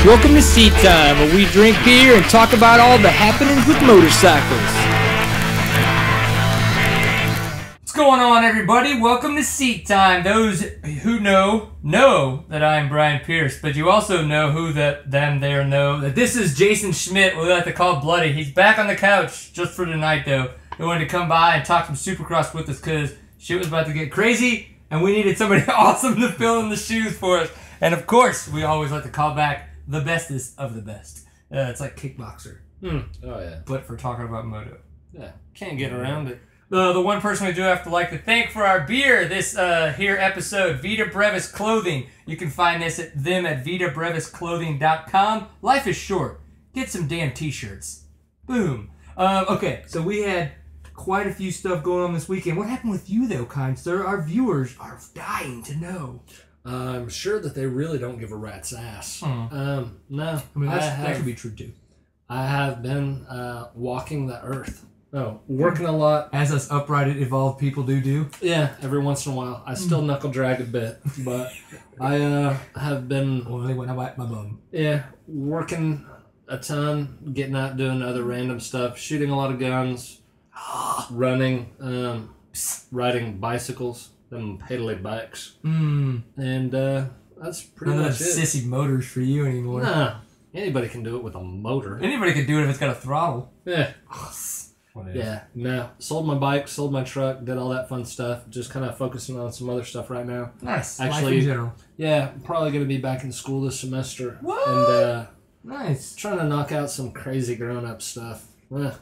Welcome to Seat Time, where we drink beer and talk about all the happenings with motorcycles. What's going on, everybody? Welcome to Seat Time. Those who know that I'm Brian Pierce, but you also know who them there know that this is Jason Schmidt. We like to call Bloody. He's back on the couch just for tonight, though. He wanted to come by and talk some Supercross with us because shit was about to get crazy, and we needed somebody awesome to fill in the shoes for us. And of course, we always like to call back the bestest of the best. It's like Kickboxer. Oh, yeah. But for talking about moto. Yeah, can't get around it. The one person we do have to like to thank for our beer this here episode, Vita Brevis Clothing. You can find this at vitabrevisclothing.com. Life is short. Get some damn t-shirts. Boom. Okay, so we had quite a few stuff going on this weekend. What happened with you, though, kind sir? Our viewers are dying to know. I'm sure that they really don't give a rat's ass. No. I mean, that could be true, too. I have been walking the earth. Oh, working a lot. As us upright, evolved people do. Yeah, every once in a while. I still knuckle drag a bit, but I have been... Only when I wipe my bum. Yeah, working a ton, getting out doing other random stuff, shooting a lot of guns, running, riding bicycles. Them pedally bikes. And that's pretty None much of it. Sissy motors for you anymore. Nah. Anybody can do it with a motor. Anybody can do it if it's got a throttle. Yeah. Yeah. No. Sold my bike, sold my truck, did all that fun stuff. Just kind of focusing on some other stuff right now. Nice. Actually, life in general. Yeah, I'm probably going to be back in school this semester. What? And nice. Trying to knock out some crazy grown-up stuff. I'm not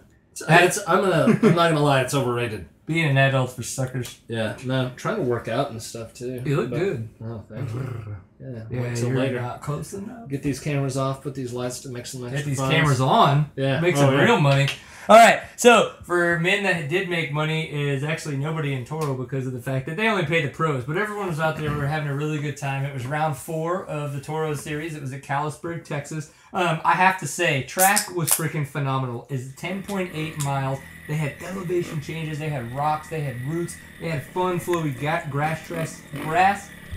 gonna lie, it's overrated. Being an adult for suckers. Yeah, no, trying to work out and stuff too. You look good. Oh, thank you. Yeah, wait till later. Not close enough. Get these cameras off, put these lights to make some extra Get these funds. cameras on. Yeah. Make some real money. All right, so for men that did make money is actually nobody in Toro because of the fact that they only pay the pros, but everyone was out there. We were having a really good time. It was round 4 of the Toro series. It was at Callisburg, Texas. I have to say, track was freaking phenomenal. It's 10.8 miles. They had elevation changes. They had rocks. They had roots. They had fun, flowy grass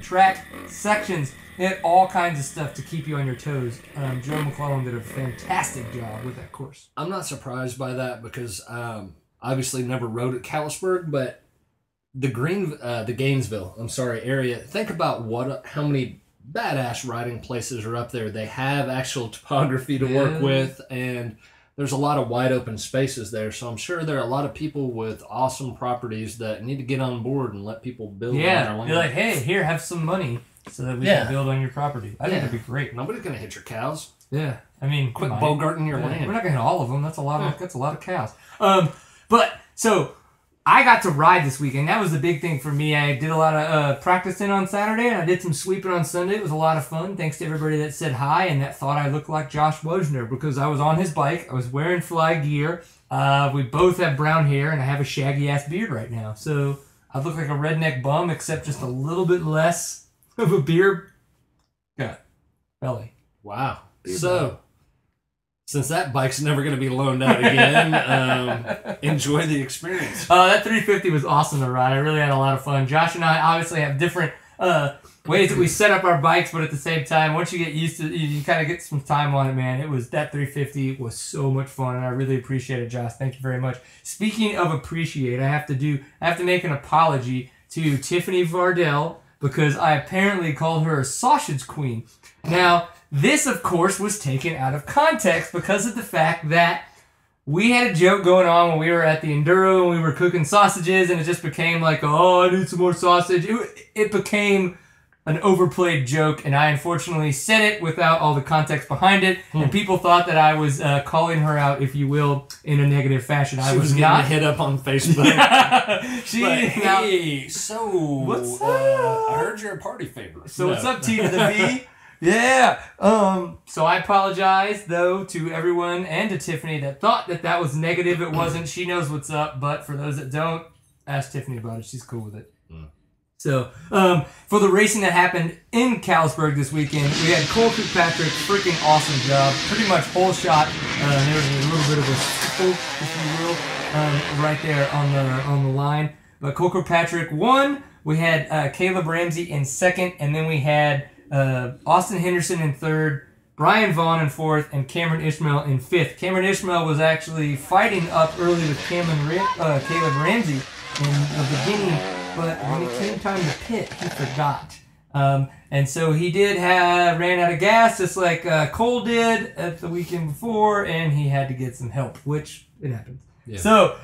track sections. They had all kinds of stuff to keep you on your toes. Joe McClellan did a fantastic job with that course. I'm not surprised by that because obviously never rode at Callisburg, but the Gainesville, area. Think about how many badass riding places are up there. They have actual topography to work with, and there's a lot of wide open spaces there. So I'm sure there are a lot of people with awesome properties that need to get on board and let people build on their land. You're like, hey, here, have some money so that we can build on your property. I think that'd be great. Nobody's gonna hit your cows. Yeah, I mean, quit bogarting your land. We're not gonna hit all of them. That's a lot of cows. But so I got to ride this weekend. That was the big thing for me. I did a lot of practicing on Saturday, and I did some sweeping on Sunday. It was a lot of fun. Thanks to everybody that said hi and that thought I looked like Josh Wojner because I was on his bike. I was wearing fly gear. We both have brown hair, and I have a shaggy-ass beard right now. So I look like a redneck bum, except just a little bit less of a beer belly. Wow. So, since that bike's never going to be loaned out again, enjoy the experience. That 350 was awesome to ride. I really had a lot of fun. Josh and I obviously have different ways that we set up our bikes, but at the same time, once you get used to it, you kind of get some time on it, man. That 350 was so much fun, and I really appreciate it, Josh. Thank you very much. Speaking of appreciate, I have to make an apology to Tiffany Vardell because I apparently called her a sausage queen. Now, this, of course, was taken out of context because of the fact that we had a joke going on when we were at the Enduro and we were cooking sausages, and it just became like, oh, I need some more sausage. It became an overplayed joke, and I unfortunately said it without all the context behind it, and people thought that I was calling her out, if you will, in a negative fashion. I was not hit up on Facebook. Hey, so what's up? I heard you're a party favor. So what's up, T to the V? Yeah. So I apologize, though, to everyone and to Tiffany that thought that was negative. It wasn't. She knows what's up, but for those that don't, ask Tiffany about it. She's cool with it. So, for the racing that happened in Callisburg this weekend, we had Cole Kirkpatrick, freaking awesome job, pretty much whole shot. There was a little bit of a scuffle, if you will, right there on the line. But Cole Kirkpatrick won. We had Caleb Ramsey in second, and then we had Austin Henderson in third, Brian Vaughn in 4th, and Cameron Ishmael in 5th. Cameron Ishmael was actually fighting up early with Caleb Ramsey in the beginning, but when it came time to pit, he forgot. And so he ran out of gas, just like Cole did at the weekend before, and he had to get some help, which it happens. Yeah. So,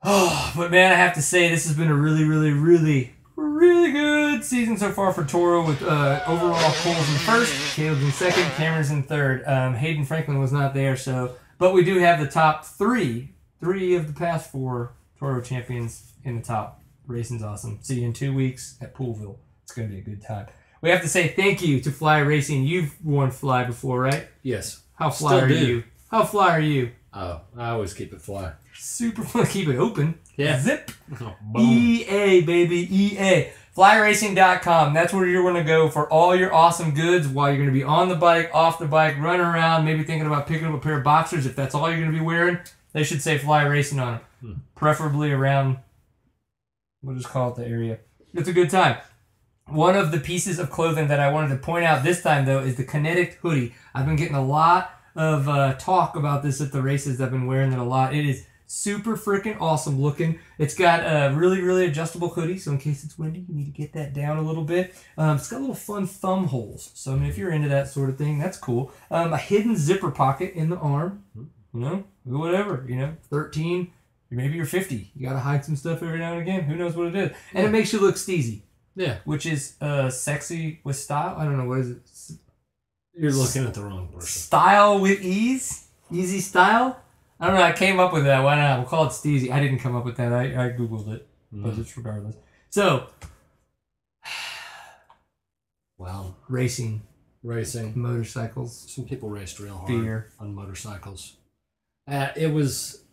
but man, I have to say, this has been a really, really, really, really good season so far for Toro with overall Cole's in 1st, Caleb's in 2nd, Cameron's in 3rd. Hayden Franklin was not there, but we do have the top three of the past 4 Toro champions in the top. Racing's awesome. See you in 2 weeks at Poolville. It's going to be a good time. We have to say thank you to Fly Racing. You've worn Fly before, right? Yes. How fly are you? How fly are you? Oh, I always keep it fly. Super fun. Keep it open. Yeah. Zip. Boom. EA, baby. EA. FlyRacing.com. That's where you're going to go for all your awesome goods while you're going to be on the bike, off the bike, running around, maybe thinking about picking up a pair of boxers. If that's all you're going to be wearing, they should say Fly Racing on them. Preferably around, we'll just call it the area. It's a good time. One of the pieces of clothing that I wanted to point out this time, though, is the Kinetic hoodie. I've been getting a lot of talk about this at the races. I've been wearing it a lot. It is super freaking awesome looking. It's got a really, really adjustable hoodie, so in case it's windy, you need to get that down a little bit. It's got little fun thumb holes, so I mean, if you're into that sort of thing, that's cool. A hidden zipper pocket in the arm, whatever, 13, maybe you're 50. You got to hide some stuff every now and again. Who knows what it is? And it makes you look steezy. Yeah. Which is sexy with style. I don't know, what is it? You're looking at the wrong person. Style with ease? Easy style? I don't know, I came up with that. Why not? We'll call it steezy. I didn't come up with that. I Googled it. But it's regardless. So, wow. Racing. Motorcycles. Some people raced real hard on motorcycles. It was...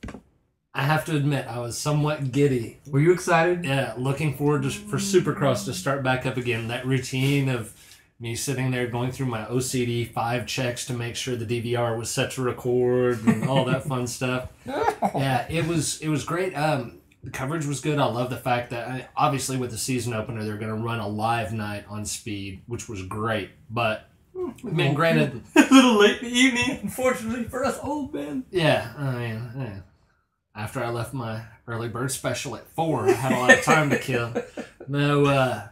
I have to admit, I was somewhat giddy. Were you excited? Yeah, looking forward for Supercross to start back up again. That routine of me sitting there going through my OCD 5 checks to make sure the DVR was set to record and all that fun stuff. Yeah, it was great. The coverage was good. I love the fact that, obviously with the season opener, they're going to run a live night on Speed, which was great. But, granted... a little late in the evening, unfortunately, for us old men. Yeah, I mean... Yeah. After I left my early bird special at 4, I had a lot of time to kill. No,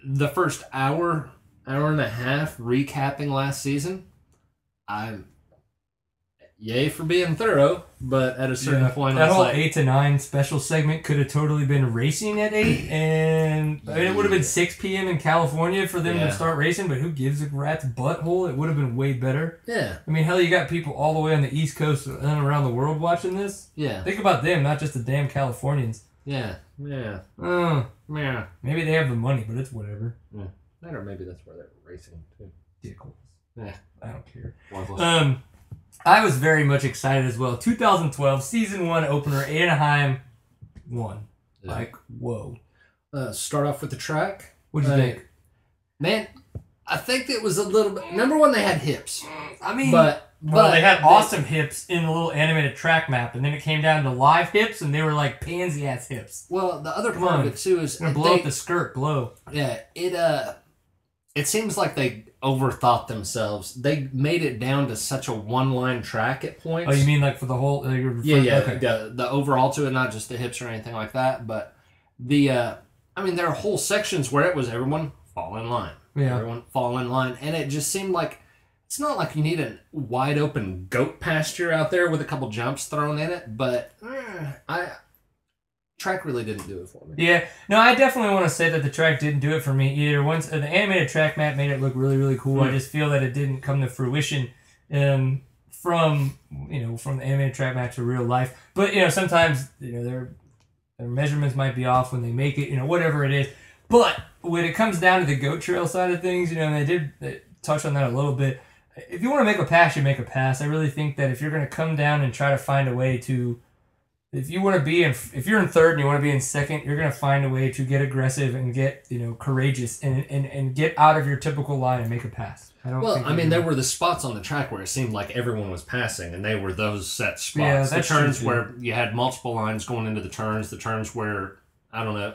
the first hour and a half recapping last season, I'm yay for being thorough, but at a certain point, that whole 8 to 9 special segment could have totally been racing at 8, and it would have been 6 p.m. in California for them to start racing. But who gives a rat's butthole? It would have been way better. Yeah, I mean, hell, you got people all the way on the East Coast and around the world watching this. Yeah, think about them, not just the damn Californians. Yeah. Yeah. Yeah. Maybe they have the money, but it's whatever. Yeah. That or maybe that's where they're racing too. Vehicles. Yeah. I don't care. Worthless. I was very much excited as well. 2012 season 1 opener, Anaheim won. Yeah. Like, whoa. Start off with the track. What'd you think? Man, I think it was a little bit. Number one, they had hips. I mean, but they had awesome hips in the little animated track map, and then it came down to live hips, and they were like pansy ass hips. Well, the other part of it too is blow up the skirt. Blow. Yeah, it seems like they overthought themselves. They made it down to such a one-line track at points. Oh, you mean like for the whole? Yeah. Okay. The overall to it, not just the hips or anything like that, but there are whole sections where it was everyone fall in line. Yeah. Everyone fall in line, and it just seemed like it's not like you need a wide open goat pasture out there with a couple jumps thrown in it, but track really didn't do it for me. Yeah, no, I definitely want to say that the track didn't do it for me either. Once the animated track map made it look really, really cool, I just feel that it didn't come to fruition from the animated track map to real life. But sometimes their measurements might be off when they make it, whatever it is. But when it comes down to the goat trail side of things, and they did touch on that a little bit. If you want to make a pass, you make a pass. I really think that if you're going to come down and try to find a way to, if you're in third and you want to be in second, you're going to find a way to get aggressive and get courageous and get out of your typical line and make a pass. There were the spots on the track where it seemed like everyone was passing, and they were those set spots. Yeah, the turns where you had multiple lines going into the turns where I don't know,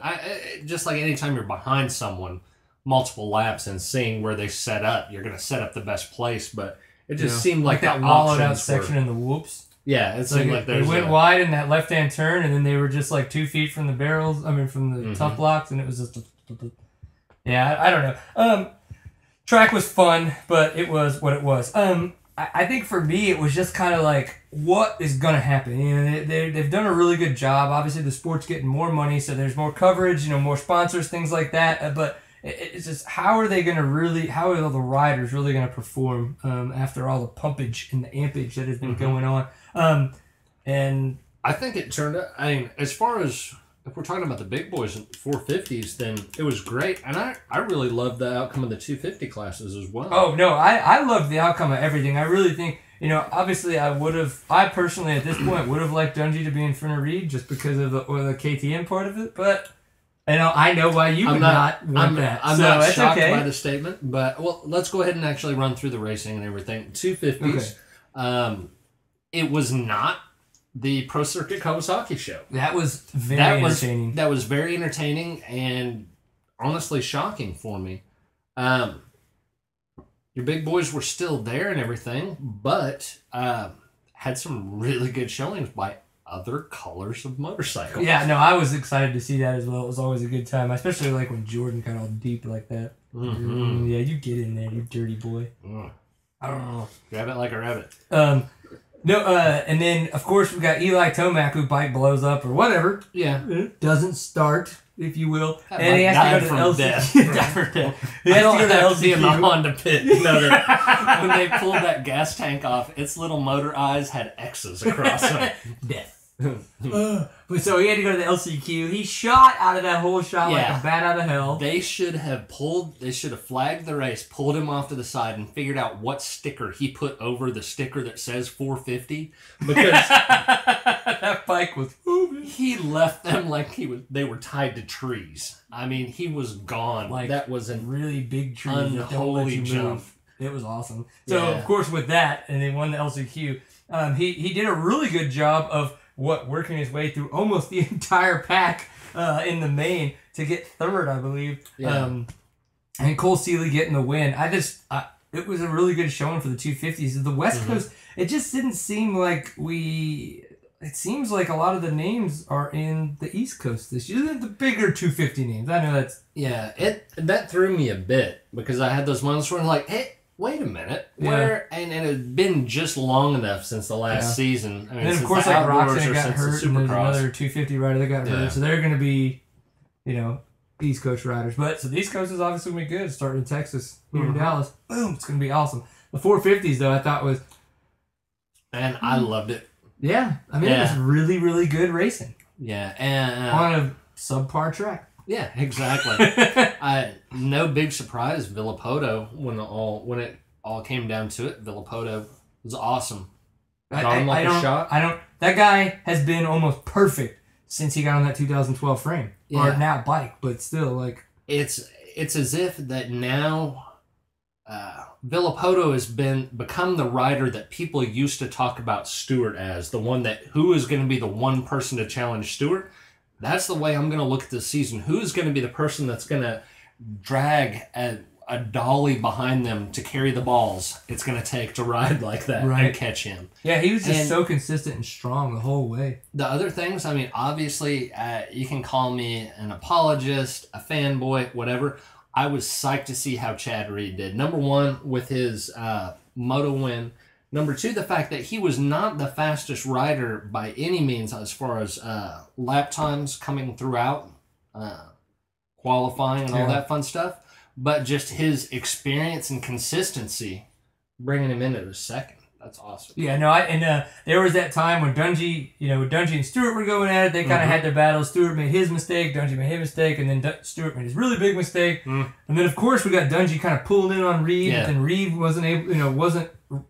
just like anytime you're behind someone, multiple laps and seeing where they set up. You're going to set up the best place, but it just seemed like that wallowed out section in the whoops. Yeah, it seemed like they went wide in that left-hand turn, and then they were just like 2 feet from the barrels. I mean, from the tough blocks, and it was just. Yeah, I don't know. Track was fun, but it was what it was. I think for me, it was just kind of like, what is going to happen? You know, they've done a really good job. Obviously, the sport's getting more money, so there's more coverage, you know, more sponsors, things like that. But it's just, how are all the riders really going to perform after all the pumpage and the ampage that has been going on? And I think it turned out, I mean, as far as, if we're talking about the big boys in 450s, then it was great. And I really loved the outcome of the 250 classes as well. Oh, no, I loved the outcome of everything. I really think, you know, obviously I personally at this point would have liked Dungey to be in front of Reed just because of the KTM part of it. But, you know, I know why you would not want that. I'm not shocked by the statement. But, well, let's go ahead and actually run through the racing and everything. 250s, it was not the Pro Circuit Kawasaki show. That was very entertaining. That was very entertaining and honestly shocking for me. Your big boys were still there and everything, but had some really good showings by other colors of motorcycles. Yeah, no, I was excited to see that as well. It was always a good time, especially like when Jordan got all deep like that. Yeah, you get in there, you dirty boy. I don't know. Grab it like a rabbit. No, and then, of course, we got Eli Tomac, who bike blows up or whatever. Yeah. Doesn't start, if you will. That and he has to go to the LCQ. He has to go to the LCQ. In the Honda pit. When they pulled that gas tank off, its little motor eyes had X's across them. Death. But so he had to go to the LCQ. He shot out of that whole shot like a bat out of hell. They should have flagged the race, pulled him off to the side, and figured out what sticker he put over the sticker that says 450. Because that bike was moving. He left them like they were tied to trees. I mean, he was gone. Like that was a really big tree. Unholy jump. It was awesome. So of course with that, and they won the LCQ. He did a really good job of working his way through almost the entire pack in the main to get third, I believe. Yeah. And Cole Seeley getting the win. It was a really good showing for the 250s. The West Coast, it just didn't seem like it seems like a lot of the names are in the East Coast this year. The bigger 250 names. I know that's... Yeah, that threw me a bit because I had those moments where I'm like, hey, wait a minute. Where and it had been just long enough since the last season. I mean, and then of course, like Roxanne got hurt, and there's another 250 rider that got hurt. So they're going to be, you know, East Coast riders. But so the East Coast is obviously going to be good. Starting in Texas, here in Dallas. Boom, it's going to be awesome. The 450s, though, I thought was... Man, I loved it. Yeah. I mean, it was really, really good racing. Yeah. And on a subpar track. Yeah, exactly. No big surprise, Villapoto, when it all came down to it, Villapoto was awesome. That guy has been almost perfect since he got on that 2012 frame. Yeah. Or now bike, but still, like... It's as if that now Villapoto has become the rider that people used to talk about Stewart as, the one who is going to be the one person to challenge Stewart. That's the way I'm going to look at this season. Who's going to be the person that's going to drag a dolly behind them to carry the balls it's going to take to ride like that and catch him? Yeah, he was just so consistent and strong the whole way. The other things, I mean, obviously, you can call me an apologist, a fanboy, whatever. I was psyched to see how Chad Reed did. Number one, with his moto win. Number two, the fact that he was not the fastest rider by any means as far as lap times coming throughout, qualifying and all that fun stuff, but just his experience and consistency bringing him into the second. That's awesome. Yeah, no, there was that time when Dungey and Stewart were going at it. They kind of had their battles. Stewart made his mistake, Dungey made his mistake, and then Stewart made his really big mistake. And then, of course, we got Dungey kind of pulled in on Reed, and Reed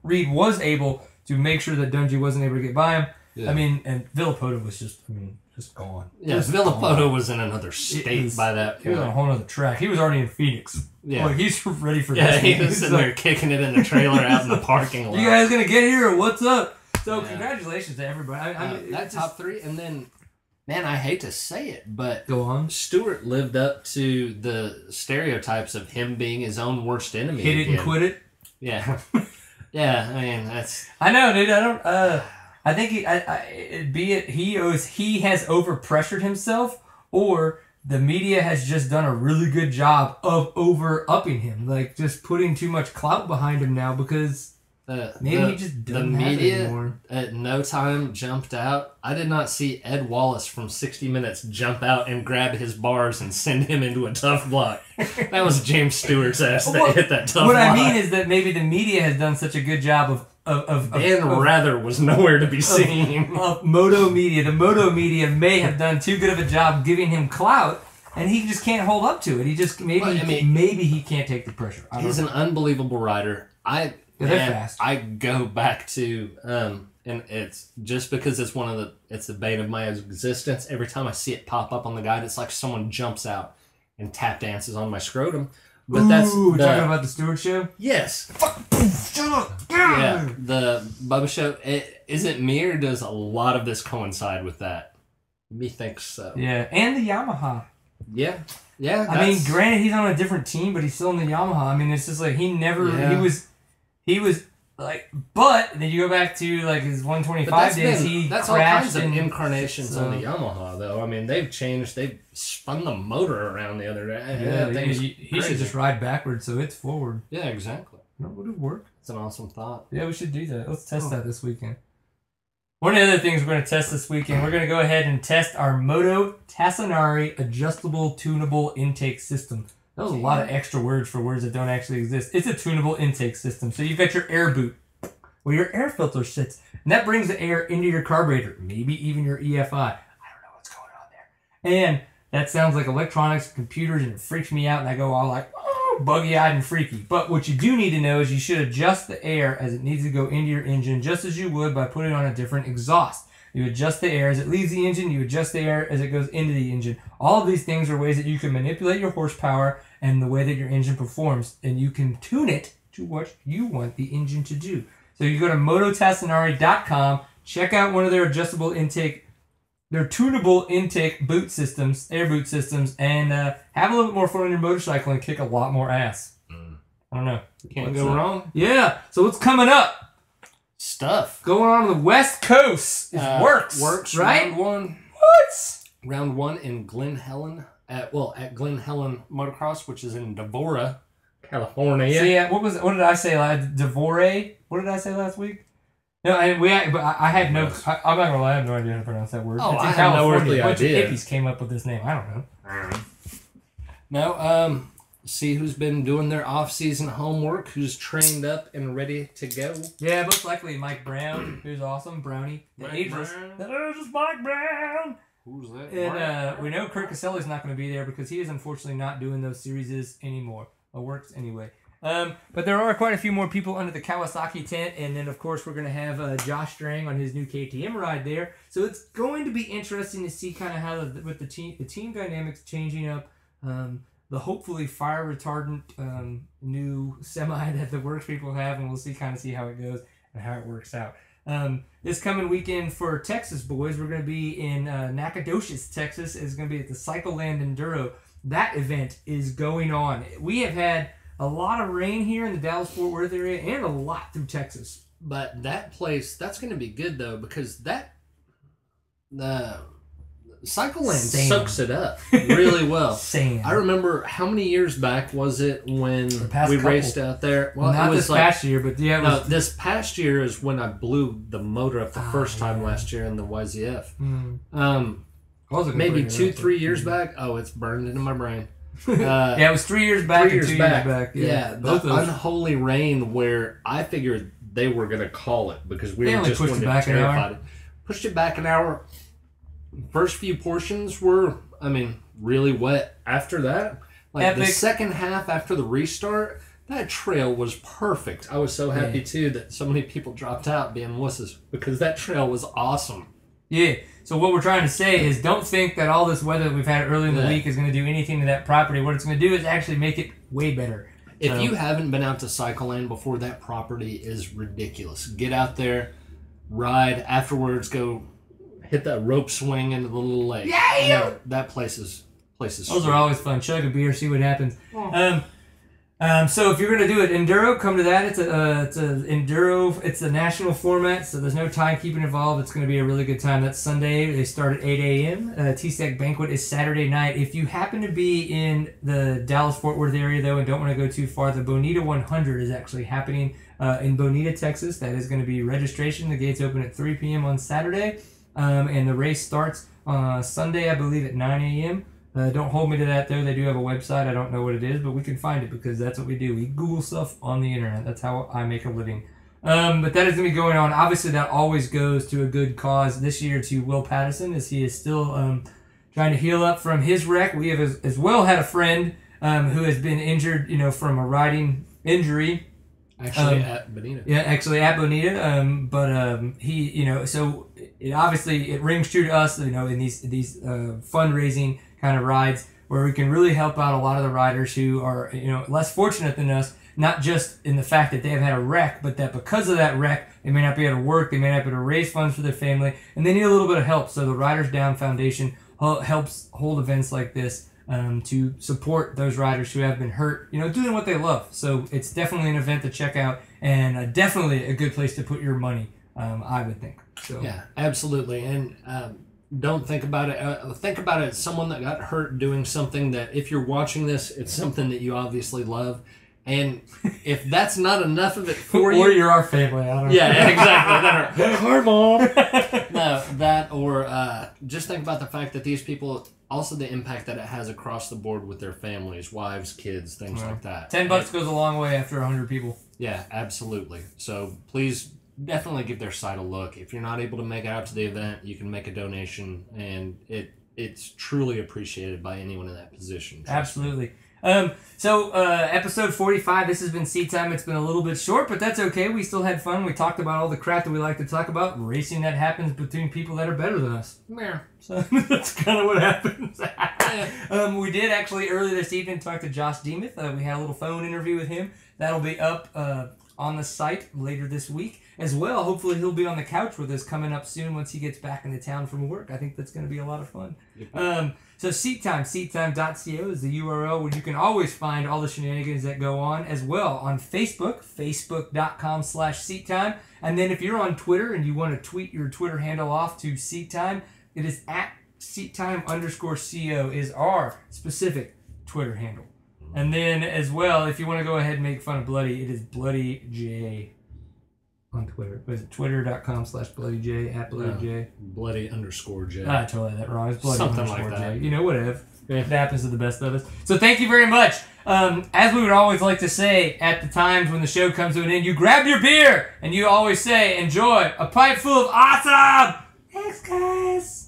Reed was able to make sure that Dungey wasn't able to get by him. Yeah. I mean, and Villapoto was just gone. Yeah, Villapoto was in another state by that point. He was on a whole other track. He was already in Phoenix. Yeah. Like, he's ready for this. Yeah, he was sitting there kicking it in the trailer out in the parking lot. You guys gonna get here or what's up? So, congratulations to everybody. That top three, and then man, I hate to say it, but Go on. Stewart lived up to the stereotypes of him being his own worst enemy. Hit it and again. quit it. Yeah. Yeah, I mean, that's... I know, dude. I don't. I think he has overpressured himself, or the media has just done a really good job of over upping him, like just putting too much clout behind him now because maybe he just doesn't have it anymore. At no time jumped out. I did not see Ed Wallace from 60 Minutes jump out and grab his bars and send him into a tough block. That was James Stewart's ass that hit that tough block. What I mean is that maybe the media has done such a good job of Dan Rather was nowhere to be seen. Of Moto Media. The Moto Media may have done too good of a job giving him clout, and he just can't hold up to it. He just maybe he can't take the pressure. He's an unbelievable rider. They're fast. I go back to and it's just because it's the bane of my existence. Every time I see it pop up on the guide, it's like someone jumps out and tap dances on my scrotum. But we're talking about the Stewart Show? Yes. Shut up! Yeah, the Bubba Show. Is it me or does a lot of this coincide with that? Me thinks so. Yeah, and the Yamaha. Yeah. I mean, granted, he's on a different team, but he's still in the Yamaha. I mean, it's just like he was like, but then you go back to like his 125 days. That's all kinds of incarnations on the Yamaha, though. I mean, they've changed. They've spun the motor around the other day. Yeah, he should just ride backwards so it's forward. Yeah, exactly. That would work. It's an awesome thought. Yeah, we should do that. Let's test that this weekend. One of the other things we're going to test this weekend, we're going to go ahead and test our Moto Tassinari adjustable tunable intake system. That was a lot of extra words for words that don't actually exist. It's a tunable intake system. So you've got your air boot where your air filter sits. And that brings the air into your carburetor, maybe even your EFI. I don't know what's going on there. And that sounds like electronics, computers, and it freaks me out. And I go all like, oh, buggy-eyed and freaky. But what you do need to know is you should adjust the air as it needs to go into your engine, just as you would by putting on a different exhaust. You adjust the air as it leaves the engine. You adjust the air as it goes into the engine. All of these things are ways that you can manipulate your horsepower and the way that your engine performs. And you can tune it to what you want the engine to do. So you go to mototassinari.com, check out one of their adjustable intake, their tunable intake boot systems, air boot systems, and have a little bit more fun on your motorcycle and kick a lot more ass. I don't know. Can't go wrong. Yeah. So what's coming up? Stuff going on the West Coast is Works, right? Round one. What? Round one in Glen Helen at Glen Helen Motocross, which is in Devora, California. So yeah, what did I say last? Devore? What did I say last week? No, I had no. I'm not gonna lie, I have no idea how to pronounce that word. Oh, it's in I have no earthly idea. A bunch idea. of hippies came up with this name. I don't know. No, see who's been doing their off-season homework, who's trained up and ready to go. Yeah, most likely Mike Brown, who's awesome, Brownie. The ageless Mike Brown. Who's that? And we know Kurt Caselli's not going to be there because he is unfortunately not doing those series anymore. Or Works anyway. But there are quite a few more people under the Kawasaki tent, and then of course we're going to have Josh Strang on his new KTM ride there. So it's going to be interesting to see kind of how with the team dynamics changing up. The hopefully fire retardant new semi that the Works people have, and we'll see how it goes and how it works out. This coming weekend for Texas boys, we're going to be in Nacogdoches, Texas. It's going to be at the Cycleland Enduro. That event is going on. We have had a lot of rain here in the Dallas-Fort Worth area and a lot through Texas. But that place, that's going to be good though, because the Cycleland soaks it up really well. Sand. I remember how many years back was it when we raced out there? Well, not this past year, but yeah. No, this past year is when I blew the motor up the first time last year in the YZF. Maybe 2-3 years back. Oh, it's burned into my brain. Yeah, it was 3 years back. 2 years back. Yeah, the unholy rain where I figured they were going to call it because we were just pushed it back terrified. Pushed it back an hour. First few portions were, really wet. After that, the second half after the restart, that trail was perfect. I was so happy too that so many people dropped out being wusses because that trail was awesome. Yeah. So what we're trying to say is don't think that all this weather that we've had early in the week is going to do anything to that property. What it's going to do is actually make it way better. If you haven't been out to Cycleland before, that property is ridiculous. Get out there, ride, afterwards go hit that rope swing into the little lake. Yeah! That place is Those sweet. are always fun. Chug a beer, see what happens. So if you're gonna do it enduro, come to that. It's a enduro. It's a national format, so there's no timekeeping involved. It's gonna be a really good time. That's Sunday. They start at 8 a.m. TSAC banquet is Saturday night. If you happen to be in the Dallas-Fort Worth area though and don't want to go too far, the Bonita 100 is actually happening in Bonita, Texas. That is going to be registration. The gates open at 3 p.m. on Saturday, and the race starts Sunday, I believe, at 9 a.m. Don't hold me to that, though. They do have a website. I don't know what it is, but we can find it because that's what we do. We Google stuff on the internet. That's how I make a living. But that is going to be going on. Obviously, that always goes to a good cause. This year to Will Patterson, as he is still trying to heal up from his wreck. We have as well had a friend who has been injured, from a riding injury. Actually, at Bonita. Yeah, actually at Bonita. But he, so it rings true to us, in these fundraising kind of rides where we can really help out a lot of the riders who are, less fortunate than us, not just in the fact that they have had a wreck, but that because of that wreck, they may not be able to work, they may not be able to raise funds for their family, and they need a little bit of help. So the Riders Down Foundation helps hold events like this to support those riders who have been hurt, doing what they love. So it's definitely an event to check out and definitely a good place to put your money, I would think. So Yeah, absolutely. And don't think about it. Think about it as someone that got hurt doing something that, if you're watching this, it's something that you obviously love. And if that's not enough of it for you, or you're our family, I don't know. Yeah, exactly. Hi, Mom. No, that or just think about the fact that these people, also the impact that it has across the board with their families, wives, kids, things like that. $10 goes a long way after 100 people. Yeah, absolutely. So please definitely give their site a look. If you're not able to make it out to the event, you can make a donation, and it's truly appreciated by anyone in that position. Absolutely. So episode 45, this has been Seat Time. It's been a little bit short, but that's okay. We still had fun. We talked about all the crap that we like to talk about, racing that happens between people that are better than us. Yeah. So that's kind of what happens. We did actually earlier this evening talk to Josh Demuth. We had a little phone interview with him. That'll be up on the site later this week as well. Hopefully he'll be on the couch with us coming up soon once he gets back into town from work. I think that's going to be a lot of fun. So seattime.co is the URL where you can always find all the shenanigans that go on, as well on Facebook, facebook.com/seattime. And then if you're on Twitter and you want to tweet your Twitter handle off to seattime, it is at seattime_co is our specific Twitter handle. And then as well, if you want to go ahead and make fun of Bloody, it is BloodyJ on Twitter. But it's twitter.com/BloodyJ, at BloodyJ. Bloody_J. I totally had that wrong. It's Bloody Something _ like that. J. Whatever. It happens to the best of us. So thank you very much. As we would always like to say at the times when the show comes to an end, you grab your beer and you always say, enjoy a pipe full of awesome. Thanks, guys.